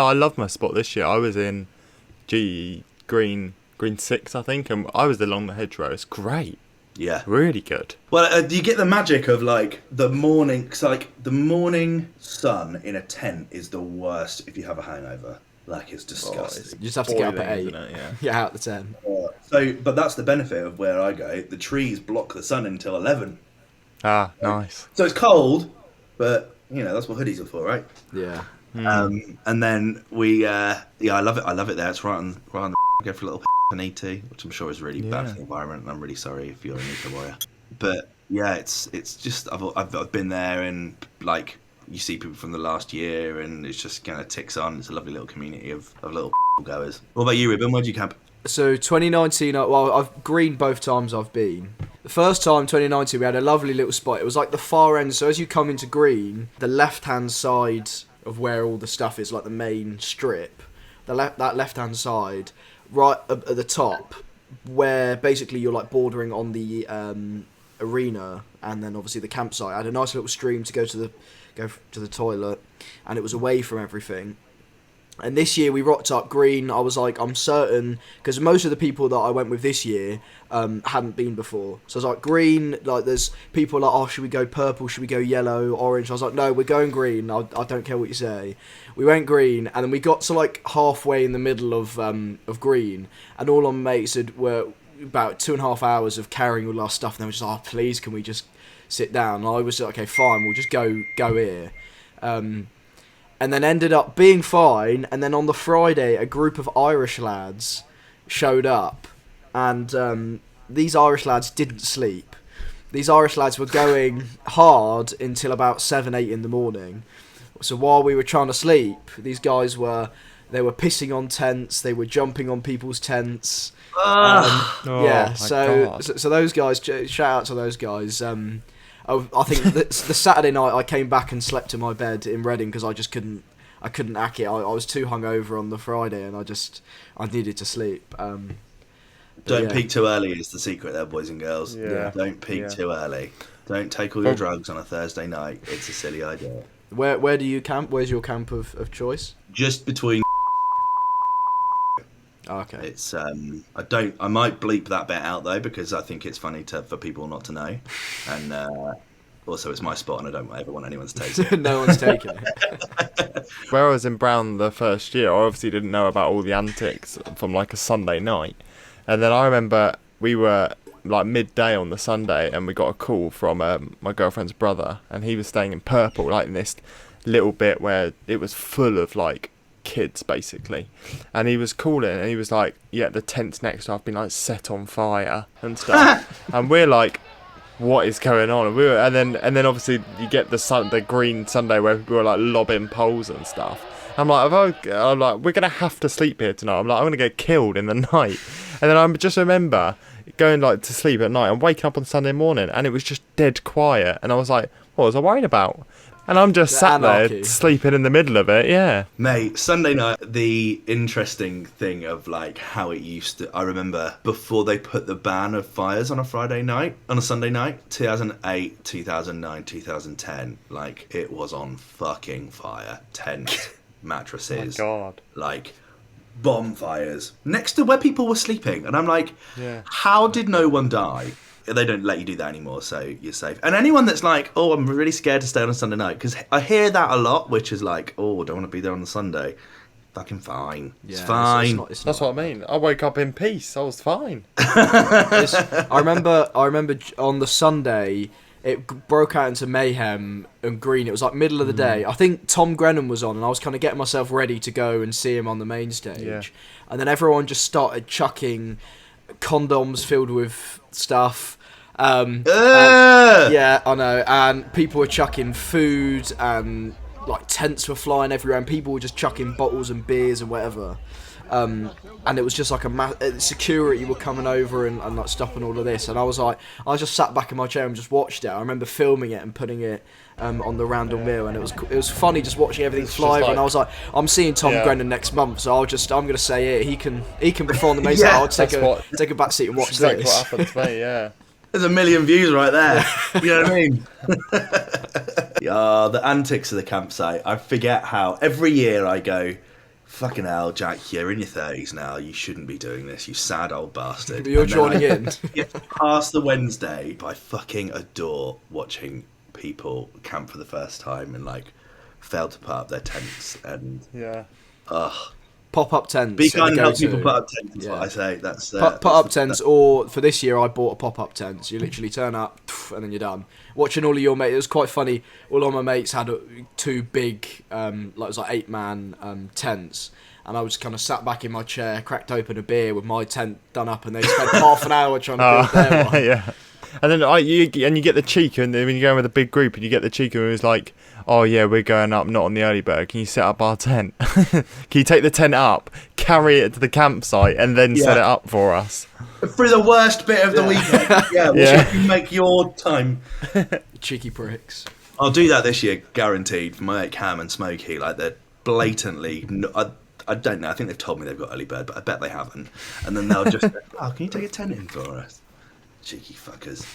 Yeah, I love my spot this year. I was in green 6, I think, and I was along the hedgerow. It's great. Yeah. Really good. Well, do you get the magic of like the morning? Cause like the morning sun in a tent is the worst if you have a hangover. Like it's disgusting. You just have to get up Boiling, at 8. isn't it? Yeah. Get out the tent. So, but that's the benefit of where I go. The trees block the sun until 11. Ah, nice. So it's cold, but you know that's what hoodies are for, right? Yeah. And then we, I love it. I love it there. It's right on the. Go for a little if I need to, which I'm sure is really bad for the environment. And I'm really sorry if you're a nuclear warrior. But yeah, it's just I've been there, and like you see people from the last year, and it's just kind of ticks on. It's a lovely little community of little goers. What about you, Ruben? Where'd you camp? So 2019, well, I've greened both times I've been. The first time, 2019, we had a lovely little spot. It was like the far end. So as you come into green, the left-hand side of where all the stuff is, like the main strip, that left-hand side, right at the top, where basically you're like bordering on the arena, and then obviously the campsite. I had a nice little stream to go to the toilet, and it was away from everything. And this year we rocked up green. I was like, I'm certain, because most of the people that I went with this year hadn't been before. So I was like, green, like there's people like, oh, should we go purple, should we go yellow, orange? I was like, no, we're going green. I don't care what you say. We went green, and then we got to like halfway in the middle of green, and all our mates were about 2.5 hours of carrying all our stuff, and they were just like, oh, please, can we just sit down? And I was like, okay, fine, we'll just go here. And then ended up being fine, and then on the Friday, a group of Irish lads showed up, and these Irish lads didn't sleep. These Irish lads were going hard until about 7, 8 in the morning. So while we were trying to sleep, these guys were pissing on tents, they were jumping on people's tents. So those guys, shout out to those guys. I think the Saturday night I came back and slept in my bed in Reading because I just couldn't hack it. I was too hungover on the Friday, and I needed to sleep. Don't peak too early is the secret there, boys and girls. Yeah. Don't peak too early. Don't take all your drugs on a Thursday night. It's a silly idea. Where do you camp? Where's your camp of choice? Just between. Okay. It's I might bleep that bit out though, because I think it's funny for people not to know, and also it's my spot and I don't ever want anyone to take it. No one's taking it. Where I was in Brown the first year, I obviously didn't know about all the antics from like a Sunday night, and then I remember we were like midday on the Sunday, and we got a call from my girlfriend's brother, and he was staying in Purple, like in this little bit where it was full of like kids basically, and he was calling and he was like, yeah, the tents next to have been like set on fire and stuff. And we're like, what is going on? And then obviously you get the green Sunday where people were like lobbing poles and stuff. I'm like, we're gonna have to sleep here tonight. I'm gonna get killed in the night. And then I just remember going like to sleep at night and waking up on Sunday morning, and it was just dead quiet, and I was like, what was I worried about? And I'm just sat there sleeping in the middle of it, yeah. Mate, Sunday night, the interesting thing of like how it used to, I remember before they put the ban of fires on a Sunday night, 2008, 2009, 2010, like it was on fucking fire. Tents, mattresses, oh my God, like bonfires next to where people were sleeping. And I'm like, yeah, how did no one die? They don't let you do that anymore, so you're safe. And anyone that's like, oh, I'm really scared to stay on a Sunday night, because I hear that a lot, which is like, oh, I don't want to be there on the Sunday. Fucking fine. Yeah, it's fine. It's not, that's what I mean. I woke up in peace. I was fine. I remember on the Sunday, it broke out into mayhem and green. It was like middle of the day. I think Tom Grennan was on, and I was kind of getting myself ready to go and see him on the main stage. Yeah. And then everyone just started chucking condoms filled with stuff. Yeah, I know. And people were chucking food, and like tents were flying everywhere, and people were just chucking bottles and beers and whatever. And it was just like security were coming over and like stopping all of this. And I was just sat back in my chair and just watched it. I remember filming it and putting it on the random reel, and it was funny just watching everything fly over. And I was like, I'm seeing Tom Grennan next month, so I'm gonna say it. He can perform the main stage. I'll take a back seat and watch this. Exactly what happened to me. Yeah. There's 1 million views right there. You know what I mean? The antics of the campsite. I forget how every year I go, fucking hell, Jack, you're in your 30s now. You shouldn't be doing this, you sad old bastard. You're And then joining in. Get past the Wednesday, I fucking adore watching people camp for the first time and like fail to put up their tents and ugh. Pop-up tents. Be kind and help go-to. people put up tents. Is Yeah. what I say. That's Put-up tents, or for this year, I bought a pop-up tent. So you literally turn up, and then you're done. Watching all of your mates, it was quite funny. All of my mates had two big, it was like 8-man tents, and I was kind of sat back in my chair, cracked open a beer with my tent done up, and they spent half an hour trying to build their one. Yeah. And then you get the cheek, and when you go in with a big group, and you get the cheek, and it's like, oh yeah, we're going up, not on the early bird. Can you set up our tent? Can you take the tent up, carry it to the campsite, and then set it up for us? For the worst bit of the weekend. Yeah, we'll you make your time. Cheeky pricks. I'll do that this year, guaranteed. For my mate Cam and Smokey, like they're blatantly. I don't know. I think they've told me they've got early bird, but I bet they haven't. And then they'll just, oh, can you take a tent in for us? Cheeky fuckers.